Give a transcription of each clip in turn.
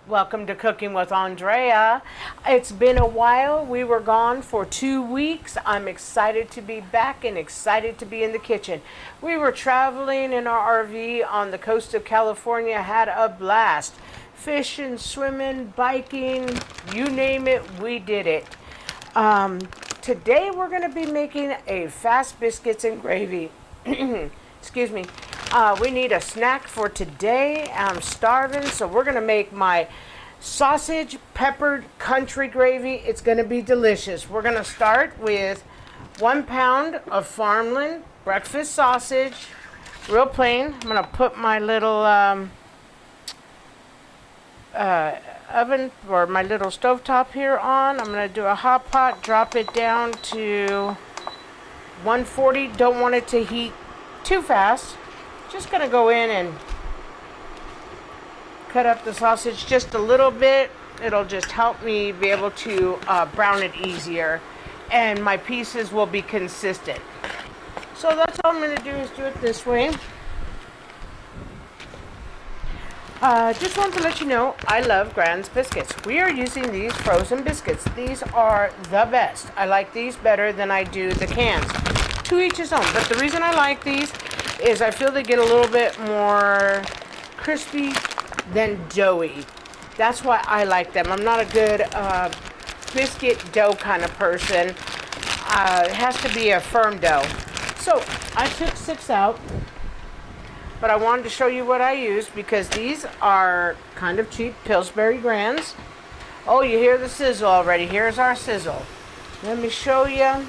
Welcome to Cooking with Andrea. It's been a while. We were gone for 2 weeks. I'm excited to be back and excited to be in the kitchen. We were traveling in our RV on the coast of California, had a blast. Fishing, swimming, biking, you name it, we did it. Today we're going to be making a fast biscuits and gravy. Excuse me. We need a snack for today. I'm starving, so we're going to make my sausage peppered country gravy. It's going to be delicious. We're going to start with 1 pound of farmland breakfast sausage, real plain. I'm going to put my little oven or my little stovetop here on. I'm going to do a hot pot, drop it down to 140. Don't want it to heat too fast. Just going to go in and cut up the sausage just a little bit. It'll just help me be able to brown it easier, and my pieces will be consistent. So that's all I'm going to do, is do it this way. Just wanted to let you know, I love Grand's biscuits. We are using these frozen biscuits. These are the best. I like these better than I do the cans. To each his own. But the reason I like these is I feel they get a little bit more crispy than doughy. That's why I like them. I'm not a good biscuit dough kind of person. It has to be a firm dough. So I took 6 out, but I wanted to show you what I used because these are kind of cheap Pillsbury Grands. Oh, you hear the sizzle already. Here's our sizzle. Let me show you.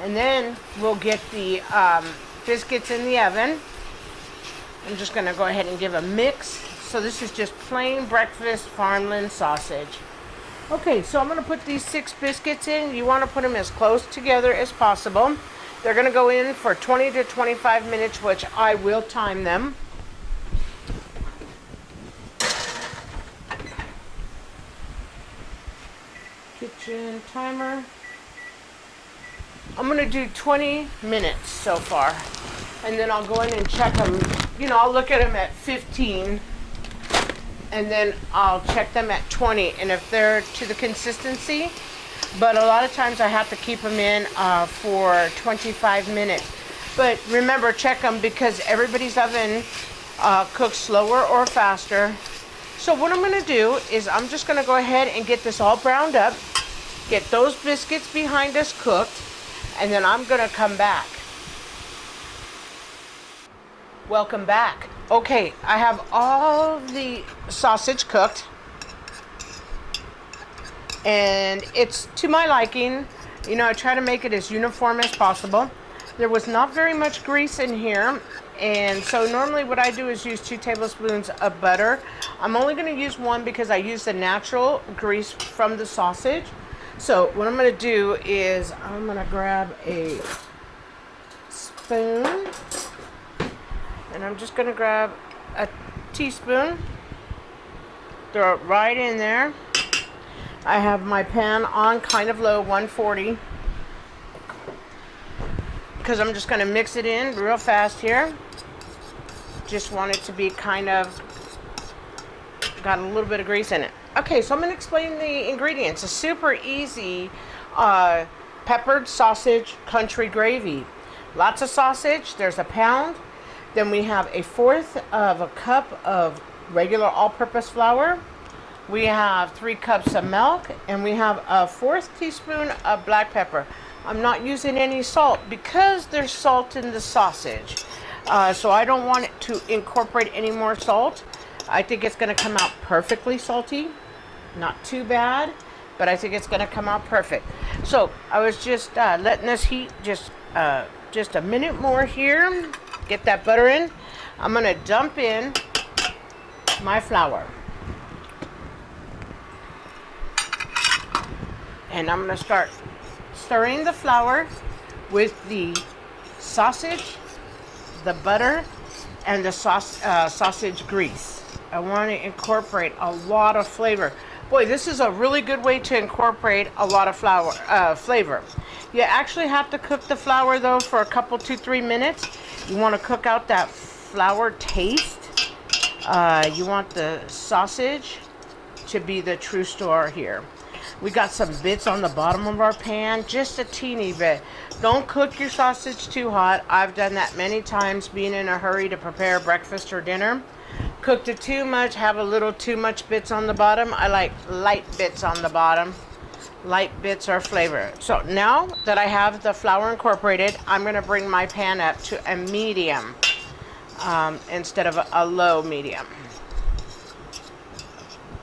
And then we'll get the biscuits in the oven. I'm just going to go ahead and give a mix. So this is just plain breakfast farmland sausage. Okay, so I'm going to put these 6 biscuits in. You want to put them as close together as possible. They're going to go in for 20 to 25 minutes, which I will time them. Kitchen timer. I'm going to do 20 minutes so far, and then I'll go in and check them. You know, I'll look at them at 15, and then I'll check them at 20, and if they're to the consistency, but a lot of times I have to keep them in for 25 minutes. But remember, check them because everybody's oven cooks slower or faster. So what I'm going to do is I'm just going to go ahead and get this all browned up, get those biscuits behind us cooked, and then I'm going to come back. Welcome back. Okay, I have all the sausage cooked, and it's to my liking. You know, I try to make it as uniform as possible. There was not very much grease in here, and so normally what I do is use 2 tablespoons of butter. I'm only going to use 1 because I use the natural grease from the sausage. So what I'm going to do is I'm going to grab a spoon, and I'm just going to grab a teaspoon, throw it right in there. I have my pan on kind of low, 140, because I'm just going to mix it in real fast here. Just want it to be kind of got a little bit of grease in it. Okay, so I'm going to explain the ingredients. A super easy peppered sausage country gravy. Lots of sausage. There's 1 pound. Then we have 1/4 of a cup of regular all-purpose flour. We have 3 cups of milk, and we have a 1/4 teaspoon of black pepper. I'm not using any salt because there's salt in the sausage. So I don't want it to incorporate any more salt. I think it's going to come out perfectly salty. Not too bad, but I think it's going to come out perfect. So I was just letting this heat just a minute more here. Get that butter in. I'm going to dump in my flour. And I'm going to start stirring the flour with the sausage, the butter, and the sausage grease. I want to incorporate a lot of flavor. Boy, this is a really good way to incorporate a lot of flavor. You actually have to cook the flour though for a couple, 2-3 minutes. You want to cook out that flour taste. You want the sausage to be the true store here. We got some bits on the bottom of our pan, just a teeny bit. Don't cook your sausage too hot. I've done that many times being in a hurry to prepare breakfast or dinner. Cooked it too much, have a little too much bits on the bottom. I like light bits on the bottom. Light bits are flavor. So now that I have the flour incorporated, I'm going to bring my pan up to a medium instead of a low medium.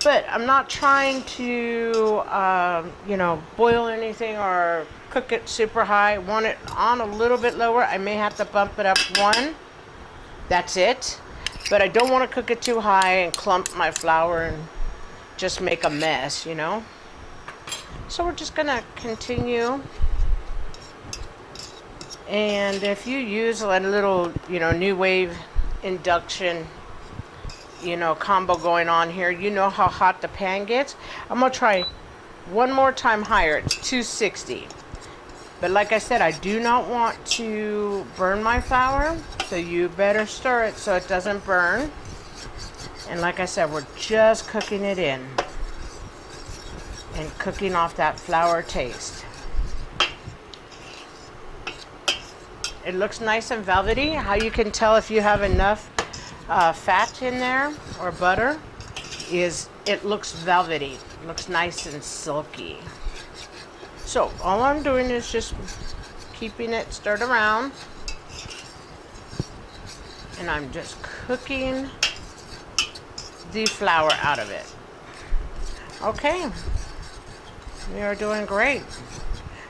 But I'm not trying to, boil anything or cook it super high. I want it on a little bit lower. I may have to bump it up one. That's it. But I don't want to cook it too high and clump my flour and just make a mess, So we're just going to continue. And if you use a little, new wave induction combo going on here, how hot the pan gets. I'm gonna try one more time higher. It's 260, but like I said, I do not want to burn my flour, so you better stir it so it doesn't burn. And like I said, we're just cooking it in and cooking off that flour taste. It looks nice and velvety. How you can tell if you have enough fat in there or butter is it looks velvety. It looks nice and silky. So all I'm doing is just keeping it stirred around, and I'm just cooking the flour out of it. Okay, we are doing great.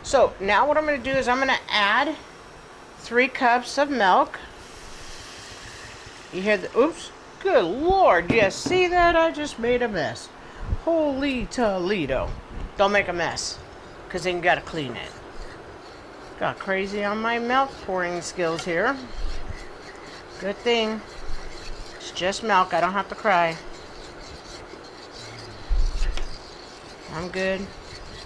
So now what I'm going to do is I'm going to add 3 cups of milk. You hear the, oops, good Lord, you see that? I just made a mess. Holy Toledo. Don't make a mess, because then you got to clean it. Got crazy on my milk pouring skills here. Good thing it's just milk, I don't have to cry. I'm good.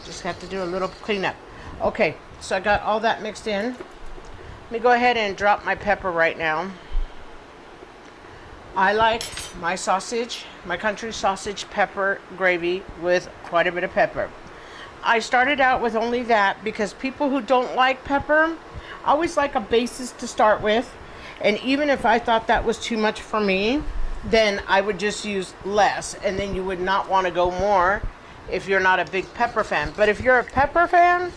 Just have to do a little cleanup. Okay, so I got all that mixed in. Let me go ahead and drop my pepper right now. I like my sausage, my country sausage pepper gravy with quite a bit of pepper. I started out with only that because people who don't like pepper always like a basis to start with. And even if I thought that was too much for me, then I would just use less. And then you would not want to go more if you're not a big pepper fan. But if you're a pepper fan,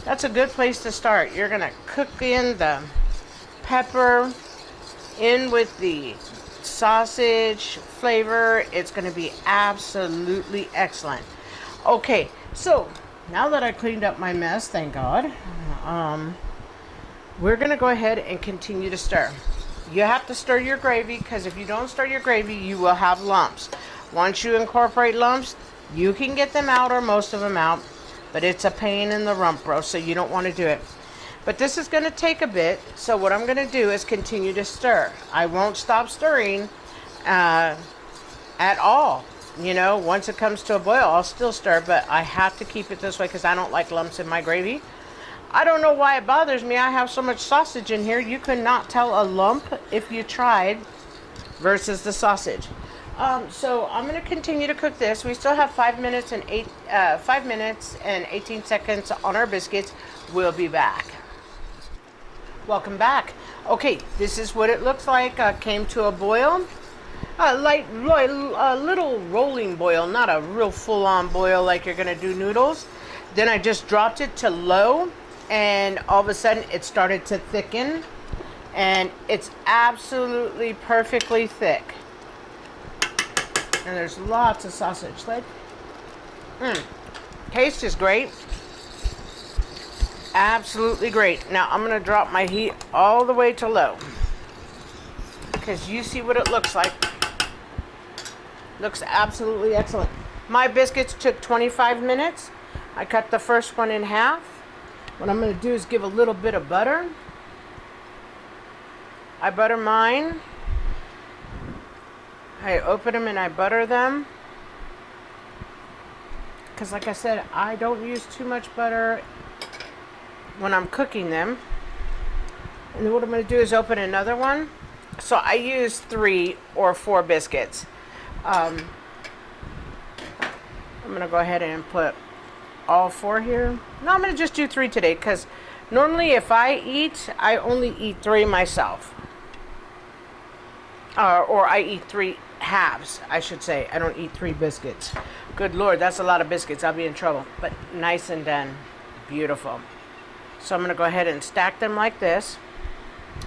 that's a good place to start. You're going to cook in the pepper in with the sausage flavor. It's going to be absolutely excellent. Okay, so now that I cleaned up my mess, thank God, we're going to go ahead and continue to stir. You have to stir your gravy, because if you don't stir your gravy, you will have lumps. Once you incorporate lumps, you can get them out or most of them out, but it's a pain in the rump roast, so you don't want to do it. But this is going to take a bit, so what I'm going to do is continue to stir. I won't stop stirring at all. Once it comes to a boil, I'll still stir, but I have to keep it this way because I don't like lumps in my gravy. I don't know why it bothers me. I have so much sausage in here. You could not tell a lump if you tried versus the sausage. So I'm going to continue to cook this. We still have 5 minutes and 18 seconds on our biscuits. We'll be back. Welcome back. Okay, this is what it looks like. Came to a boil. A little rolling boil, not a real full-on boil like you're going to do noodles. Then I just dropped it to low, and all of a sudden it started to thicken, and it's absolutely perfectly thick. And there's lots of sausage. Taste is great. Absolutely great. Now I'm going to drop my heat all the way to low, because you see what it looks like. Looks absolutely excellent. My biscuits took 25 minutes. I cut the first one in half. What I'm going to do is give a little bit of butter. I butter mine. I open them and I butter them, because like I said, I don't use too much butter when I'm cooking them. And then what I'm going to do is open another one. So I use 3 or 4 biscuits. I'm going to go ahead and put all 4 here. No, I'm going to just do 3 today because normally if I eat, I only eat 3 myself. Or I eat 3 halves, I should say. I don't eat 3 biscuits. Good Lord, that's a lot of biscuits. I'll be in trouble. But nice and done. Beautiful. So I'm going to go ahead and stack them like this.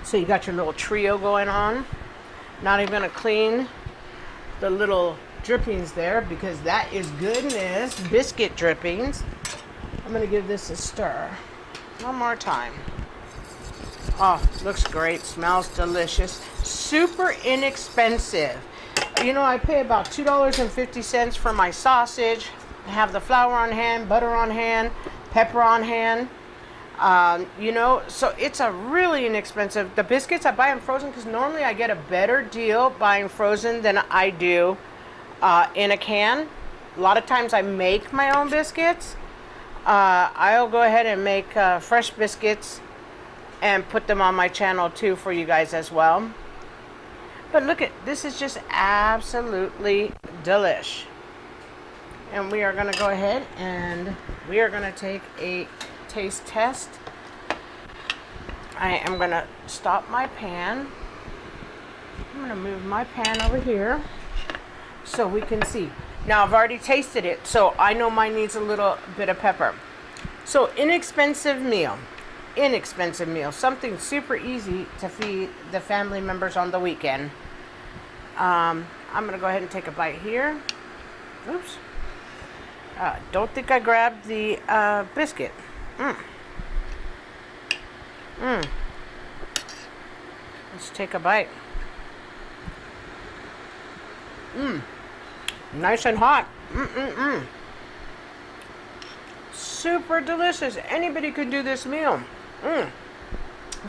So you got your little trio going on. Not even going to clean the little drippings there because that is goodness. Biscuit drippings. I'm going to give this a stir. One more time. Oh, looks great. Smells delicious. Super inexpensive. You know, I pay about $2.50 for my sausage. I have the flour on hand, butter on hand, pepper on hand. You know, so it's a really inexpensive. The biscuits I buy them frozen because normally I get a better deal buying frozen than I do in a can. A lot of times I make my own biscuits. I'll go ahead and make fresh biscuits and put them on my channel too for you guys as well. But look at this, is just absolutely delish. And we are going to go ahead and we are going to take a taste test. I am going to stop my pan. I'm going to move my pan over here so we can see. Now I've already tasted it, so I know mine needs a little bit of pepper. So inexpensive meal. Inexpensive meal. Something super easy to feed the family members on the weekend. I'm going to go ahead and take a bite here. Oops. Don't think I grabbed the biscuit. Let's take a bite. Nice and hot. Super delicious. Anybody could do this meal.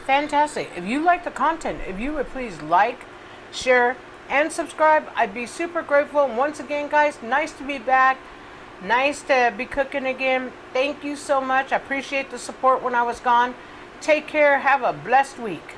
Fantastic. If you like the content, if you would please like, share, and subscribe, I'd be super grateful. And once again, guys, nice to be back. Nice to be cooking again. Thank you so much. I appreciate the support when I was gone. Take care. Have a blessed week.